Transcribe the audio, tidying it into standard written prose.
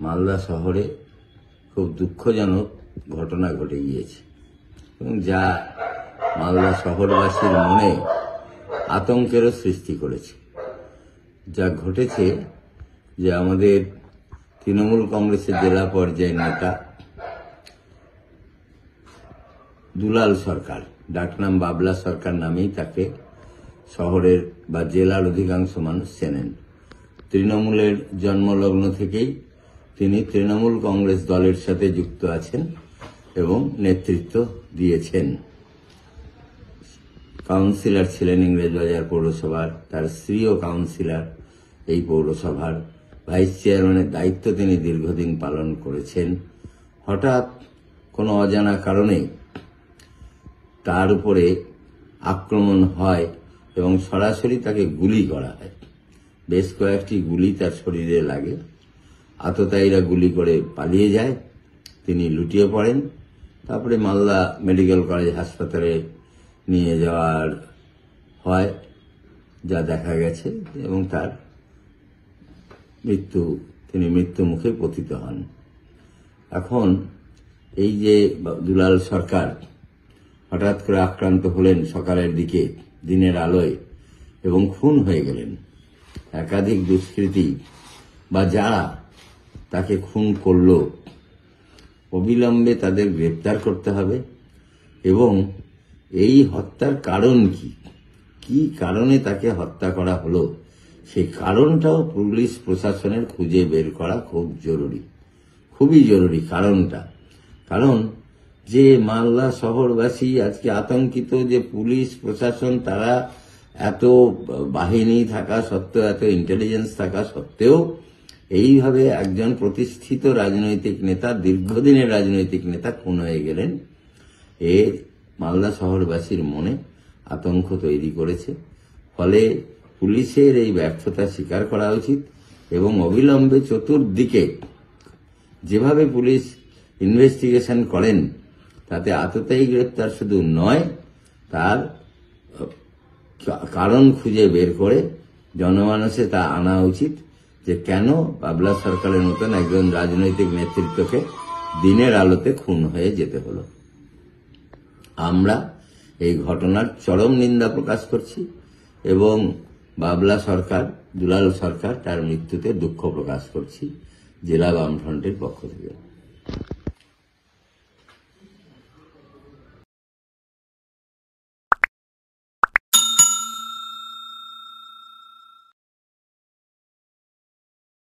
মালদা শহরে খুব দুঃখজনক ঘটনা ঘটে গিয়েছে এবং যা মালদা শহরবাসীর মনে আতঙ্কেরও সৃষ্টি করেছে। যা ঘটেছে যে আমাদের তৃণমূল কংগ্রেসের জেলা পর্যায়ের নেতা দুলাল সরকার, ডাকনাম বাবলা সরকার নামেই তাকে শহরের বা জেলার অধিকাংশ মানুষ চেনেন। তৃণমূলের জন্মলগ্ন থেকেই তিনি তৃণমূল কংগ্রেস দলের সাথে যুক্ত আছেন এবং নেতৃত্ব দিয়েছেন। কাউন্সিলর ছিলেন ইংরেজবাজার পৌরসভার, তার স্ত্রীও কাউন্সিলর এই পৌরসভার, ভাইস চেয়ারম্যানের দায়িত্ব তিনি দীর্ঘদিন পালন করেছেন। হঠাৎ কোনো অজানা কারণে তার উপরে আক্রমণ হয় এবং সরাসরি তাকে গুলি করা হয়। বেশ কয়েকটি গুলি তার শরীরে লাগে। আততায়ীরা গুলি করে পালিয়ে যায়, তিনি লুটিয়ে পড়েন। তারপরে মালদা মেডিকেল কলেজ হাসপাতালে নিয়ে যাওয়ার হয়, যা দেখা গেছে, এবং তার তিনি মৃত্যু মুখে পতিত হন। এখন এই যে দুলাল সরকার হঠাৎ করে আক্রান্ত হলেন সকালের দিকে দিনের আলোয় এবং খুন হয়ে গেলেন, একাধিক দুষ্কৃতী বা যারা তাকে খুন করল অবিলম্বে তাদের গ্রেপ্তার করতে হবে এবং এই হত্যার কারণ কি কারণে তাকে হত্যা করা হলো সেই কারণটাও পুলিশ প্রশাসনের খুঁজে বের করা খুব জরুরি, খুবই জরুরি। কারণ যে মালদা শহরবাসী আজকে আতঙ্কিত যে পুলিশ প্রশাসন তারা এত বাহিনী থাকা সত্ত্বেও, এত ইন্টেলিজেন্স থাকা সত্ত্বেও এইভাবে একজন প্রতিষ্ঠিত রাজনৈতিক নেতা, দীর্ঘদিনের রাজনৈতিক নেতা খুন হয়ে গেলেন, এ মালদা শহরবাসীর মনে আতঙ্ক তৈরি করেছে। ফলে পুলিশের এই ব্যর্থতা স্বীকার করা উচিত এবং অবিলম্বে চতুর্দিকে যেভাবে পুলিশ ইনভেস্টিগেশন করেন তাতে আততায়ী গ্রেপ্তার শুধু নয়, তার কারণ খুঁজে বের করে জনমানসে তা আনা উচিত যে কেন বাবলা সরকারের মতন একজন রাজনৈতিক নেতৃত্বকে দিনের আলোতে খুন হয়ে যেতে হলো। আমরা এই ঘটনার চরম নিন্দা প্রকাশ করছি এবং বাবলা সরকার, দুলাল সরকার, তার মৃত্যুতে দুঃখ প্রকাশ করছি জেলা বামফ্রন্টের পক্ষ থেকে।